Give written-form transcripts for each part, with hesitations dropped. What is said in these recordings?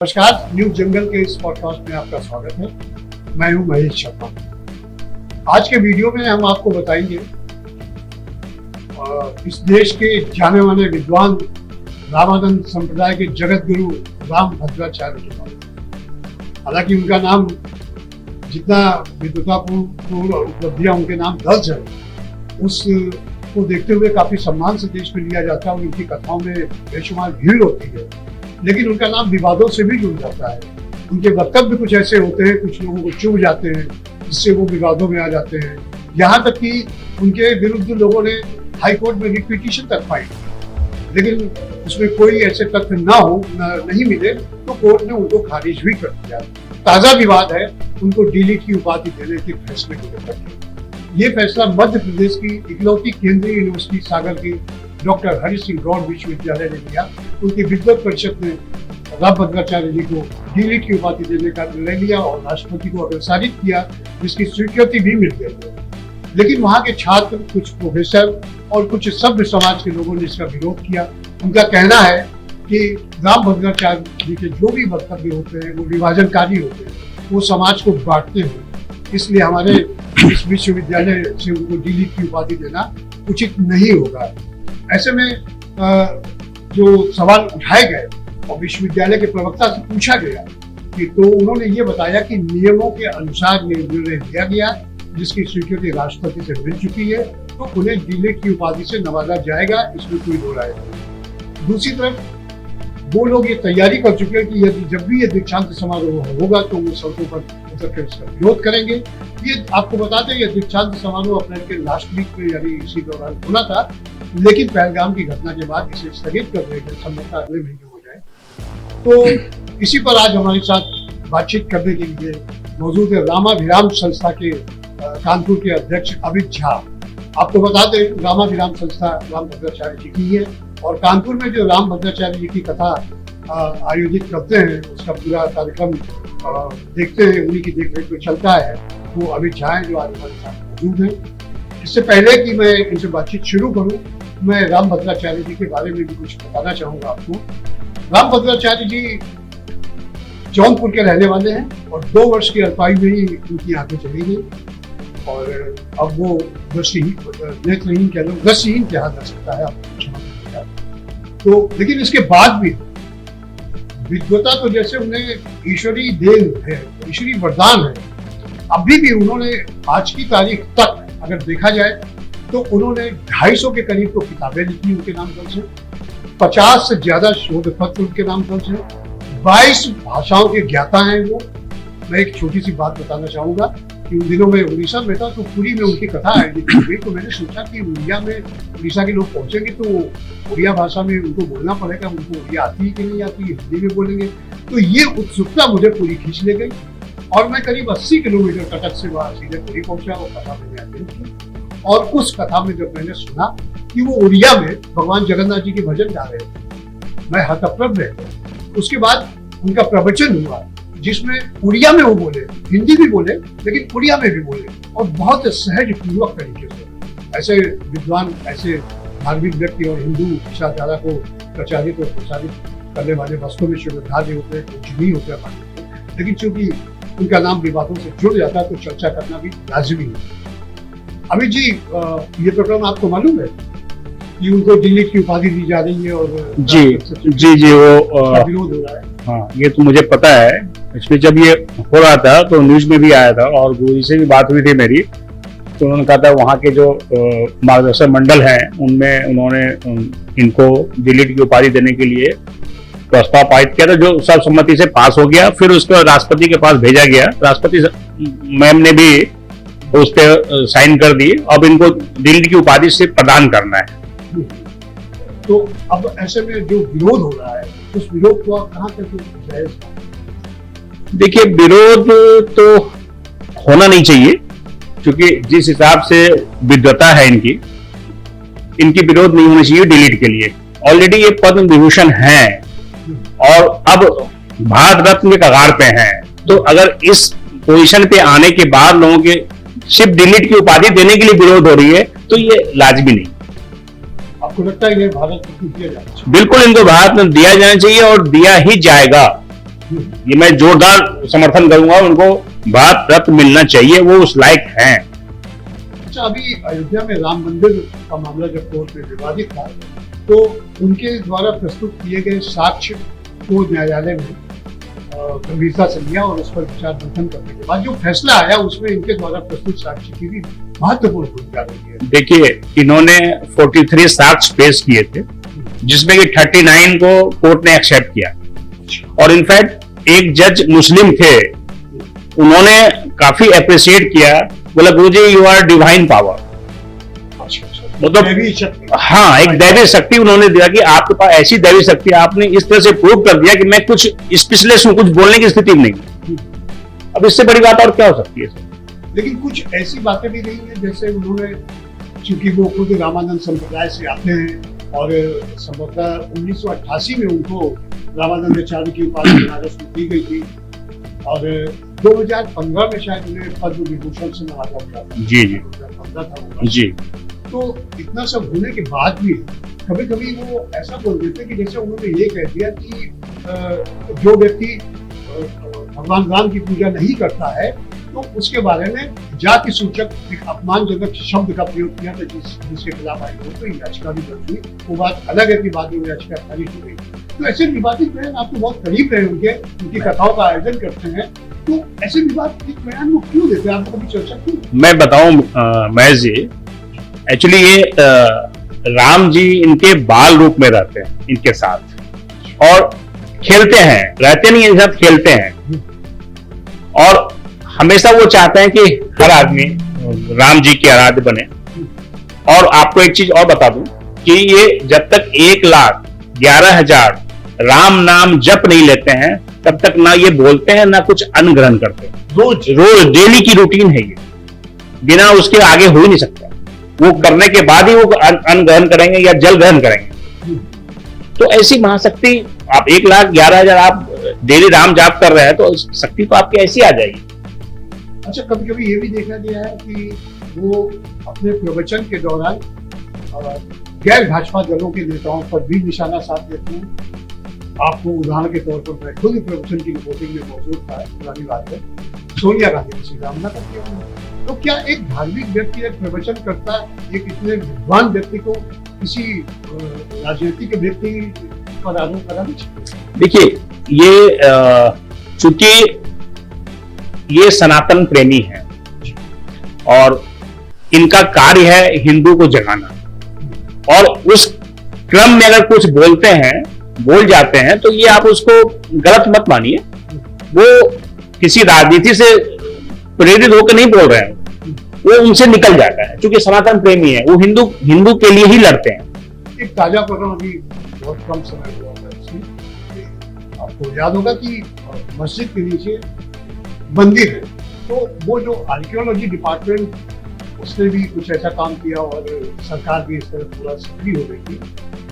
नमस्कार, न्यूज जंगल के इस पॉडकास्ट में आपका स्वागत है। मैं हूं महेश शर्मा। आज के वीडियो में हम आपको बताएंगे इस देश के जाने माने विद्वान रामानंद संप्रदाय के जगत गुरु राम भद्राचार्य के बारे में। हालांकि उनका नाम जितना विद्वतापूर्ण उपलब्धियां उनके नाम दर्ज है, उसको देखते हुए काफी सम्मान से देश में लिया जाता है और उनकी कथाओं में बेशुमार भीड़ होती है। लेकिन उनका नाम विवादों से भी जुड़ जाता है। उनके वक्तव्य कुछ ऐसे होते हैं, कुछ लोगों को चुभ जाते हैं, जिससे वो विवादों में आ जाते हैं। यहाँ तक कि उनके विरुद्ध लोगों ने हाई कोर्ट में रिट पिटीशन तक फाइल की, लेकिन उसमें कोई ऐसे तथ्य नहीं मिले तो कोर्ट ने उनको खारिज भी कर दिया। ताजा विवाद है उनको डीलिट की उपाधि देने के फैसले को लेकर। ये फैसला मध्य प्रदेश की इकलौती केंद्रीय यूनिवर्सिटी सागर की डॉक्टर हरि सिंह गौड़ विश्वविद्यालय ने लिया। उनकी विद्वत परिषद ने राम भद्राचार्य जी को डीलिट की उपाधि देने का निर्णय लिया और राष्ट्रपति को अग्रसारित किया, जिसकी स्वीकृति भी मिल गई। लेकिन वहां के छात्र, कुछ प्रोफेसर और कुछ सभ्य समाज के लोगों ने इसका विरोध किया। उनका कहना है कि राम भद्राचार्य जी के जो भी वक्तव्य होते हैं वो विभाजनकारी होते हैं, वो समाज को बांटते हैं। इसलिए हमारे इस विश्वविद्यालय से उनको डीलिट की उपाधि देना उचित नहीं होगा। ऐसे में जो सवाल उठाए गए और विश्वविद्यालय के प्रवक्ता से पूछा गया कि तो उन्होंने ये बताया कि नियमों के अनुसार निर्णय लिया गया, जिसकी स्वीकृति राष्ट्रपति से मिल चुकी है, तो उन्हें डीलिट की उपाधि से नवाजा जाएगा, इसमें कोई दो राय नहीं। दूसरी तरफ वो लोग ये तैयारी कर चुके हैं कि यदि जब भी ये दीक्षांत समारोह होगा तो वो सड़कों पर उतरकर इसका विरोध करेंगे। ये आपको बता दें, ये दीक्षांत समारोह अप्रैल के लास्ट वीक में यानी इसी दौरान होना था, लेकिन पहलगाम की घटना के बाद इसे स्थगित कर दिया गया, संभवतः अगले महीने हो जाए। तो इसी पर आज हमारे साथ बातचीत करने के लिए मौजूद है रामाभिराम संस्था के कानपुर के अध्यक्ष अमित झा। आपको बता दें, रामाभिराम संस्था राम भद्राचार्य जी की है और कानपुर में जो राम भद्राचार्य जी की कथा आयोजित करते हैं, उसका पूरा कार्यक्रम देखते हैं, उन्हीं की देखरेख में चलता है। वो अमित झा है जो आज हमारे साथ मौजूद है। इससे पहले कि मैं इनसे बातचीत शुरू करूं, मैं राम भद्राचार्य जी के बारे में भी कुछ बताना चाहूंगा आपको। राम भद्राचार्य जी जौनपुर के रहने वाले हैं और 2 वर्ष की अल्पायु में ही उनकी आंखें चली गई और अब वो नेत्रहीन कह लो, दृष्टिहीन कहा जा सकता है आपको। तो लेकिन इसके बाद भी विद्वता तो जैसे उन्हें ईश्वरीय देन है, ईश्वरीय वरदान है। अभी भी उन्होंने आज की तारीख तक अगर देखा जाए तो उन्होंने 250 के करीब तो किताबें लिखी उनके नाम पर से, 50 से ज्यादा शोध पत्र उनके नाम पर से, 22 भाषाओं के ज्ञाता हैं वो। मैं एक छोटी सी बात बताना चाहूंगा कि उन दिनों में उड़ीसा में था तो पुरी में उनकी कथा आयोजित हुई, तो मैंने सोचा कि उड़ीसा के लोग पहुंचेंगे तो उड़िया भाषा में उनको बोलना पड़ेगा, उनको उड़िया आती है कि नहीं आती, हिंदी में बोलेंगे। तो ये उत्सुकता मुझे पूरी खींच ले गई और मैं करीब 80 किलोमीटर कटक से वहां सीधे पुरी पहुंचा और कथा मैंने अटेंड की। और उस कथा में जब मैंने सुना कि वो उड़िया में भगवान जगन्नाथ जी के भजन गा रहे थे, मैं हतप्रभ रह गया। उसके बाद उनका प्रवचन हुआ जिसमें उड़िया में वो बोले, हिंदी भी बोले, लेकिन उड़िया में भी बोले और बहुत सहज पूर्वक तरीके से। ऐसे विद्वान, ऐसे धार्मिक व्यक्ति और हिंदू विचारधारा को प्रचारित और प्रसारित करने वाले वास्तव में श्रद्धालु होते हैं, कुछ नहीं होते हैं। लेकिन चूंकि उनका नाम विवादों से जुड़ जाता है तो चर्चा करना भी लाजमी है। अमित जी, ये प्रोग्राम आपको मालूम है कि उनको डीलिट की उपाधि दी जा रही है और जी वो विरोध हो रहा है? हाँ, ये तो मुझे पता है। इसमें जब ये हो रहा था तो न्यूज में भी आया था और गुरु से भी बात हुई थी मेरी, तो उन्होंने कहा था वहाँ के जो मार्गदर्शक मंडल हैं उनमें उन्होंने इनको डीलिट की उपाधि देने के लिए प्रस्ताव पारित किया था, जो सर्वसम्मति से पास हो गया। फिर उसको राष्ट्रपति के पास भेजा गया, राष्ट्रपति मैम ने भी उस पर साइन कर दी। अब इनको डीलिट की उपाधि से प्रदान करना है। तो अब ऐसे में जो विरोध हो रहा है, उस विरोध को आप कहाँ तक जायज? देखिए, विरोध तो होना नहीं चाहिए, क्योंकि जिस हिसाब से विद्वता है इनकी विरोध नहीं होना चाहिए डीलिट के लिए। ऑलरेडी ये पद्म विभूषण है और अब भारत रत्न के कगार पे हैं, तो अगर इस पोजीशन पे आने के बाद लोगों के सिर्फ डीलिट की उपाधि देने के लिए विरोध हो रही है तो ये लाजमी नहीं। आपको लगता है ये भारत रत्न दिया जाना चाहिए? बिल्कुल, इनको भारत रत्न दिया जाना चाहिए और दिया ही जाएगा। ये मैं जोरदार समर्थन करूंगा, उनको भारत रत्न मिलना चाहिए, वो उस लायक हैं। अच्छा, अभी अयोध्या में राम मंदिर का मामला जब कोर्ट में विवादित था, तो उनके द्वारा प्रस्तुत किए गए साक्ष्य को न्यायालय में गंभीरता से लिया और उस पर विचार मंथन करने के बाद जो फैसला आया उसमें इनके द्वारा प्रस्तुत साक्ष्य की भी महत्वपूर्ण भूमिका रही है। देखिए, इन्होंने 43 साक्ष्य पेश किए थे, जिसमें कि 39 को कोर्ट ने एक्सेप्ट किया, और इनफैक्ट एक जज मुस्लिम थे, उन्होंने काफी अप्रिशिएट किया, बोला गुरुजी यू आर डिवाइन पावर, मतलब दैवी शक्ति। हाँ, एक दैवी शक्ति उन्होंने दिया कि आपके पास ऐसी दैवी शक्ति, आपने इस तरह से प्रूव कर दिया कि मैं कुछ स्पेशलिस्ट हूँ, कुछ बोलने की स्थिति में नहीं। अब इससे बड़ी बात और क्या हो सकती है? लेकिन कुछ ऐसी बातें भी रही हैं, जैसे उन्होंने, चूंकि वो खुद रामानंद संप्रदाय से आते हैं और संभवतः 1988 में उनको रामानंदाचार्य की उपाधि बनारस में दी गई थी, और 2015 में शायद उन्हें पद्म विभूषण से नवाजा गया था। जी जी 2015 था वो। जी। तो इतना सब होने के बाद भी कभी कभी वो ऐसा बोल देते कि जैसे उन्होंने ये कह दिया कि जो व्यक्ति भगवान राम की पूजा नहीं करता है, तो उसके बारे में जाति सूचक एक अपमानजनक शब्द का प्रयोग किया था, जिसके खिलाफ आई हो तो याचिका भी दर्ज हुई। वो बात अलग है कि बाद में याचिका खारिज हो गई। तो ऐसे विवादित बयान, आप तो बहुत करीब रहे उनकी कथाओं का आयोजन करते हैं, तो ऐसे विवादित बयान वो क्यों देते हैं? आपको कभी चर्चा की? मैं बताऊं महेश जी, एक्चुअली ये राम जी इनके बाल रूप में रहते हैं इनके साथ, और खेलते हैं, रहते नहीं, इनके साथ खेलते हैं, और हमेशा वो चाहते हैं कि हर आदमी राम जी के आराध्य बने। और आपको एक चीज और बता दूं कि ये जब तक 1,11,000 राम नाम जप नहीं लेते हैं, तब तक ना ये बोलते हैं ना कुछ अन्न ग्रहण करते हैं। रोज डेली की रूटीन है ये, बिना उसके आगे हो ही नहीं सकता। वो करने के बाद ही वो अन्न ग्रहण करेंगे या जल ग्रहण करेंगे। तो ऐसी महाशक्ति, आप 1,11,000 आप डेली राम जाप कर रहे हैं, तो शक्ति तो आपकी ऐसी आ जाएगी। अच्छा, कभी कभी ये भी देखा गया है कि वो अपने प्रवचन के दौरान गैर भाजपा दलों के नेताओं पर भी निशाना साध देते हैं। आपको उदाहरण के तौर पर मैं खुद प्रवचन की रिपोर्टिंग में मौजूद था, पुरानी बात है, सोनिया गांधी की सीधामना करती है। तो क्या एक धार्मिक व्यक्ति, एक प्रवचन करता, एक इतने विद्वान व्यक्ति को किसी राजनीतिक व्यक्ति पर आरोप करा नहीं चाहिए? देखिए, ये चूंकि ये सनातन प्रेमी है और इनका कार्य है हिंदू को जगाना, और उस क्रम में अगर कुछ बोल जाते हैं, तो ये आप उसको गलत मत मानिए। वो किसी राजनीति से प्रेरित होकर नहीं बोल रहे हैं, वो उनसे निकल जाता है, क्योंकि सनातन प्रेमी है, वो हिंदू के लिए ही लड़ते हैं। एक ताजा प्रकरण अभी बहुत कम समय हुआ था इसमें, आपको याद होगा कि मस्जिद के नीचे मंदिर है, तो वो जो आर्कियोलॉजी डिपार्टमेंट, उसने भी कुछ ऐसा काम किया और सरकार भी इस तरह पूरा सक्रिय हो गई थी।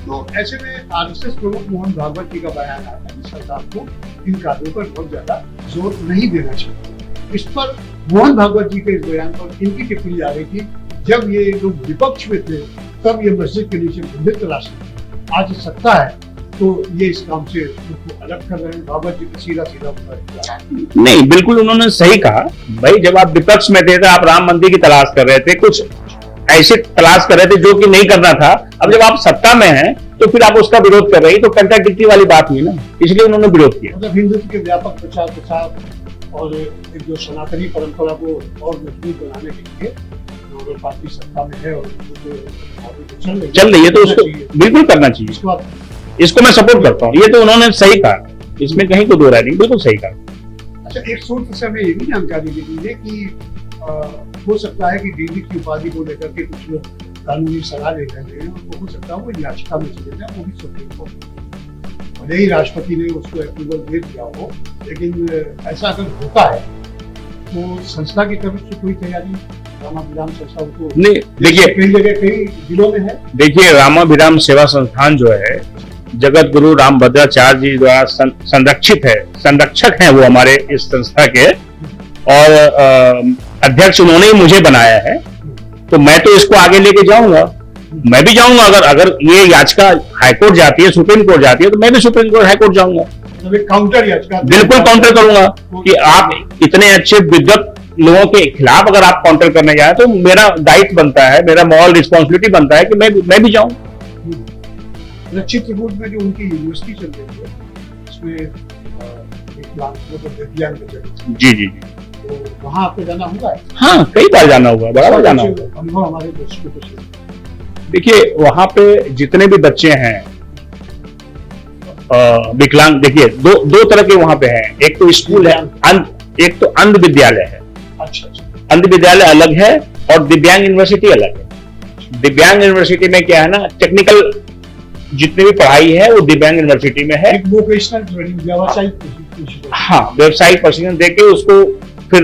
तो ऐसे में आरएसएस प्रमुख मोहन भागवत जी का बयान आया था कि सरकार को इन कार्यों पर बहुत ज्यादा जोर नहीं देना चाहिए। इस पर मोहन भागवत जी के इस बयान पर इनकी टिप्पणी आ रही थी, जब ये लोग विपक्ष में थे तब ये मस्जिद के नीचे मंदिर तलाश थे, आज सत्ता है तो ये इस काम से उनको अलग कर रहे हैं। भागवत जी को सीधा नहीं, बिल्कुल उन्होंने सही कहा। भाई, जब आप विपक्ष में थे तो आप राम मंदिर की तलाश कर रहे थे, कुछ ऐसे तलाश कर रहे थे जो कि नहीं करना था। अब जब आप सत्ता में हैं तो फिर आप उसका विरोध कर रहे हैं, तो कंट्राडिक्टरी वाली बात हुई ना, इसलिए उन्होंने विरोध किया। मतलब हिंदुत्व के व्यापक प्रचार प्रसार और एक जो सनातनी परंपरा को और मजबूत बनाने के लिए अगर पार्टी सत्ता में है और चल रही है तो उसको बिल्कुल करना चाहिए। इसको मैं सपोर्ट करता हूँ, ये तो उन्होंने सही कहा, इसमें कहीं को दो राय नहीं, बिल्कुल सही कहा। अच्छा, एक सूत्र से हमें ये भी जानकारी दे दीजिए कि हो सकता है कि डीडी की उपाधि को लेकर के कुछ लोग कानूनी सलाह ले रहे हैं, उनको हो सकता है वो याचिका में चले जाए, वो भी सुप्रीम कोर्ट, भले ही राष्ट्रपति ने उसको अप्रूवल दे दिया हो, लेकिन ऐसा अगर होता है तो संस्था की तरफ से कोई तैयारी रामाभिराम संस्था को नहीं? देखिए, कई जगह कई जिलों में है। देखिए, रामाभिराम सेवा संस्थान जो है जगत गुरु रामभद्राचार्य जी द्वारा संरक्षित है, संरक्षक हैं वो हमारे इस संस्था के, और अध्यक्ष उन्होंने ही मुझे बनाया है, तो मैं तो इसको आगे लेके जाऊंगा, मैं भी जाऊंगा। अगर ये याचिका हाईकोर्ट जाती है, सुप्रीम कोर्ट जाती है, तो मैं भी सुप्रीम कोर्ट हाईकोर्ट जाऊंगा। मतलब एक काउंटर याचिका बिल्कुल काउंटर करूंगा कि आप इतने अच्छे विद्वत लोगों के खिलाफ अगर आप काउंटर करने जाए तो मेरा दायित्व बनता है, मेरा मॉरल रिस्पॉन्सिबिलिटी बनता है कि मैं भी जाऊं। चित्रकूट में जो उनकी यूनिवर्सिटी चल रही है उसमें एक लाख मतलब दिव्यांग बच्चे, जी जी जी, तो वहाँ आपको जाना होगा? हाँ कई बार जाना होगा, बराबर जाना होगा। अनुभव हमारे दर्शकों को शेयर। देखिए वहां पे जितने भी बच्चे हैं विकलांग, देखिए दो तरह के वहां पे हैं। एक तो स्कूल है, एक तो अंध विद्यालय है। अच्छा, अंध विद्यालय अलग है और दिव्यांग यूनिवर्सिटी अलग है। दिव्यांग यूनिवर्सिटी में क्या है ना, टेक्निकल जितनी भी पढ़ाई है वो दिव्यांग यूनिवर्सिटी में है। एक वोकेशनल ट्रेनिंग, व्यावसायिक प्रशिक्षण। हाँ, व्यवसायिक प्रशिक्षण देके उसको फिर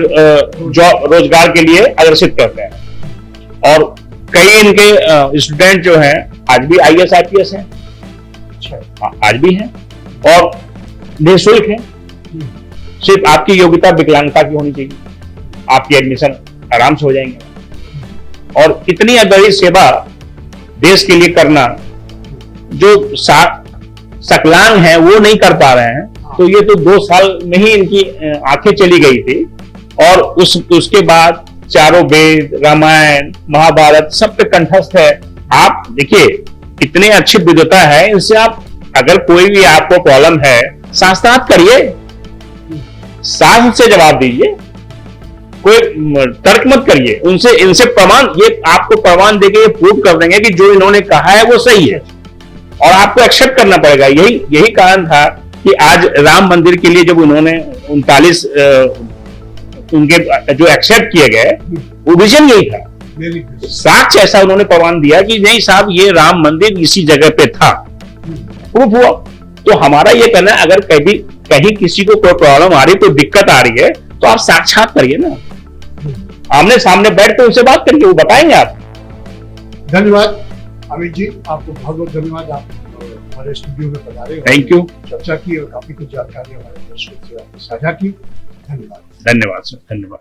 रोजगार के लिए अग्रसित करते हैं। और कई इनके स्टूडेंट जो हैं आज भी IAS IPS हैं, आज भी हैं और निःशुल्क है। सिर्फ आपकी योग्यता विकलांगता की होनी चाहिए, आपकी एडमिशन आराम से हो जाएंगे। और इतनी बड़ी सेवा देश के लिए करना, जो सकलांग है वो नहीं कर पा रहे हैं, तो ये तो 2 साल में ही इनकी आंखें चली गई थी। और उसके बाद चारों वेद, रामायण, महाभारत सब पे कंठस्थ है। आप देखिए इतने अच्छे विद्वता है, इनसे आप अगर कोई भी आपको प्रॉब्लम है साथ करिए, साथ से जवाब दीजिए, कोई तर्क मत करिए उनसे। इनसे प्रमाण, ये आपको प्रमाण देके ये प्रूव कर देंगे कि जो इन्होंने कहा है वो सही है और आपको एक्सेप्ट करना पड़ेगा। यही कारण था कि आज राम मंदिर के लिए जब उन्होंने 39 उनके जो एक्सेप्ट किए गए, वो विजन यही था। साक्ष्य ऐसा उन्होंने प्रमाण दिया कि नहीं साहब ये राम मंदिर इसी जगह पे था, प्रूफ हुआ। तो हमारा ये कहना है अगर कहीं किसी को कोई प्रॉब्लम आ रही, कोई दिक्कत आ रही है, तो आप साक्षात करिए ना, आमने सामने बैठ के उनसे बात करिए, वो बताएंगे आप। धन्यवाद अमित जी, आपको बहुत बहुत धन्यवाद। आप हमारे स्टूडियो में पधारे, थैंक यू, चर्चा की और काफी कुछ जानकारी हमारे दर्शकों से आपने साझा की। धन्यवाद। धन्यवाद सर, धन्यवाद।